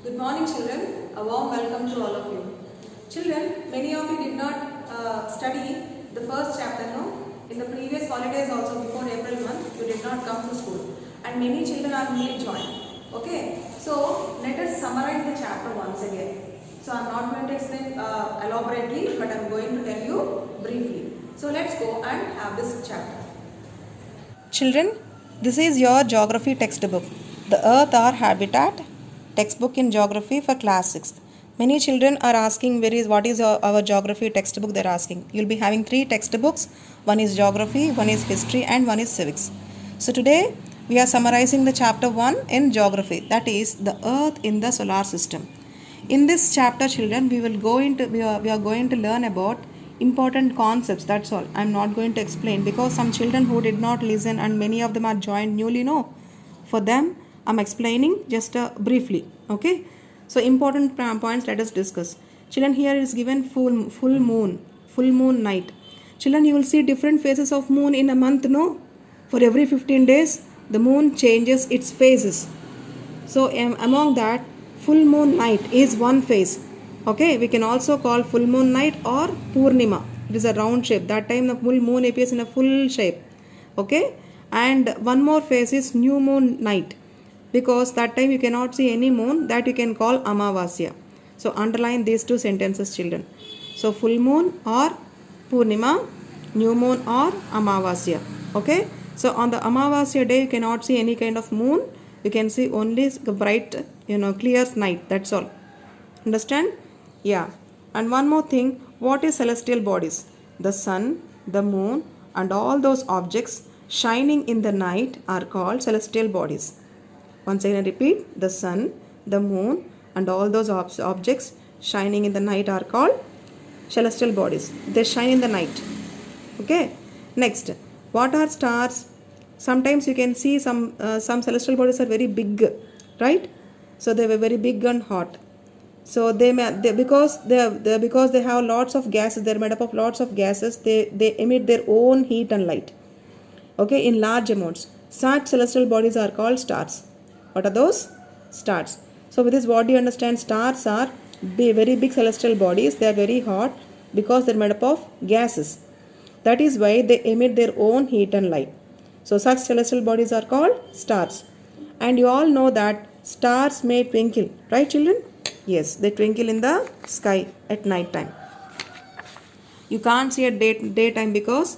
Good morning, children. A warm welcome to all of you. Children, many of you did not study the first chapter, no? In the previous holidays also, before April month, you did not come to school. And many children are newly joined. Okay? So, let us summarize the chapter once again. So, I am not going to explain elaborately, but I am going to tell you briefly. So, let's go and have this chapter. Children, this is your geography textbook. The Earth our habitat textbook in geography for class 6th. Many children are asking what is our geography textbook they are asking. You will be having 3 textbooks. One is geography, one is history and one is civics. So today we are summarizing the chapter 1 in geography, that is the Earth in the solar system. In this chapter, children, we are going to learn about important concepts. That's all. I'm not going to explain because some children who did not listen and many of them are joined newly, no. For them, I'm explaining just briefly. Okay. So important points. Let us discuss. Children, here is given full moon night. Children, you will see different phases of moon in a month. No. For every 15 days, the moon changes its phases. So among that, full moon night is one phase. Okay, we can also call full moon night or Purnima. It is a round shape. That time the full moon appears in a full shape. Okay, and one more phase is new moon night, because that time you cannot see any moon, that you can call Amavasya. So underline these two sentences, children. So full moon or Purnima, new moon or Amavasya. Okay, so on the Amavasya day you cannot see any kind of moon. You can see only the bright, clear night. That's all. Understand? Yeah. And one more thing, what is celestial bodies? The sun, the moon and all those objects shining in the night are called celestial bodies. Once again I repeat, the sun, the moon and all those objects shining in the night are called celestial bodies. They shine in the night. Okay. Next, what are stars? Sometimes you can see some celestial bodies are very big, right? So they were very big and hot. So because they have lots of gases, they are made up of lots of gases. They emit their own heat and light. Okay, in large amounts. Such celestial bodies are called stars. What are those? Stars. So with this, what do you understand? Stars are very big celestial bodies. They are very hot because they are made up of gases. That is why they emit their own heat and light. So such celestial bodies are called stars. And you all know that stars may twinkle, right children? Yes, they twinkle in the sky at night time. You can't see at daytime because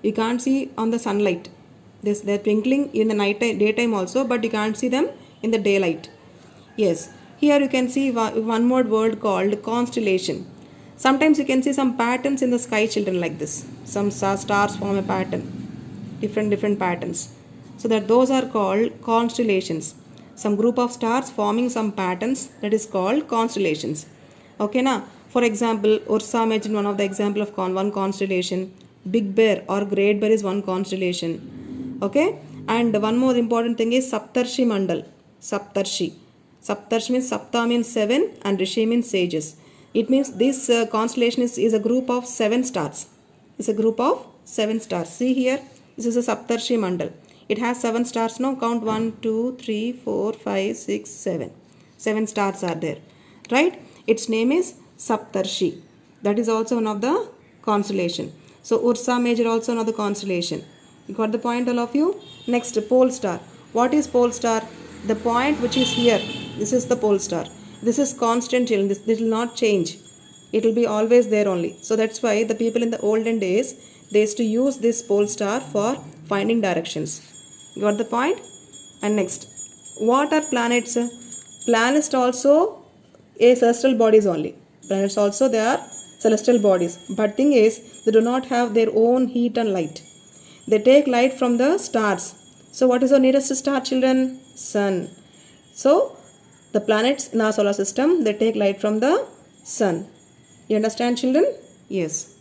you can't see on the sunlight. They're twinkling in the daytime also, but you can't see them in the daylight. Yes, here you can see one more word called constellation. Sometimes you can see some patterns in the sky, children, like this. Some stars form a pattern. Different patterns. So that those are called constellations. Some group of stars forming some patterns, that is called constellations. Okay, now for example, Ursa Major, one of the example of one constellation. Big Bear or Great Bear is one constellation. Okay, and one more important thing is Saptarshi Mandal. Saptarshi means Sapta means 7 and Rishi means sages. It means this constellation is a group of 7 stars. It's a group of 7 stars. See here, this is a Saptarshi Mandal. It has 7 stars. Now count 1, 2, 3, 4, 5, 6, 7. 7 stars are there. Right? Its name is Saptarshi. That is also one of the constellation. So Ursa Major also another constellation. You got the point, all of you? Next, pole star. What is pole star? The point which is here. This is the pole star. This is constant, children. This will not change. It will be always there only. So that's why the people in the olden days, they used to use this pole star for finding directions. You got the point? And next, what are planets? Planets also a celestial bodies only. Planets also, they are celestial bodies. But thing is, they do not have their own heat and light. They take light from the stars. So what is our nearest star, children? Sun. So the planets in our solar system, they take light from the sun. You understand, children? Yes.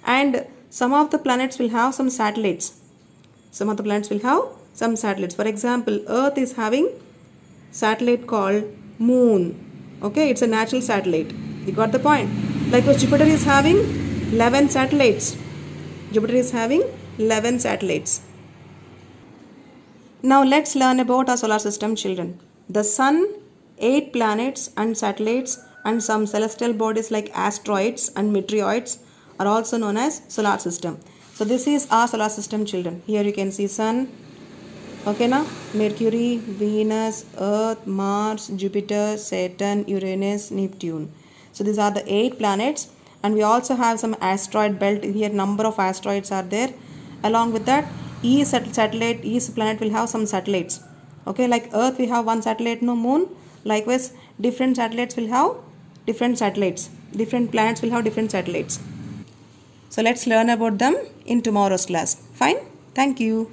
And some of the planets will have some satellites. Some of the planets will have some satellites. For example, Earth is having satellite called Moon. Okay, it's a natural satellite. You got the point? Likewise, Jupiter is having 11 satellites. Jupiter is having 11 satellites. Now let's learn about our solar system, children. The sun 8 planets and satellites and some celestial bodies like asteroids and meteoroids are also known as solar system. So this is our solar system, children. Here you can see Sun, okay na, Mercury, Venus, Earth, Mars, Jupiter, Saturn, Uranus, Neptune. So these are the 8 planets, and we also have some asteroid belt. Here number of asteroids are there. Along with that, each satellite, each planet will have some satellites. Okay, like Earth we have one satellite, no moon. Likewise, different satellites will have different satellites. Different planets will have different satellites. So let's learn about them in tomorrow's class. Fine? Thank you.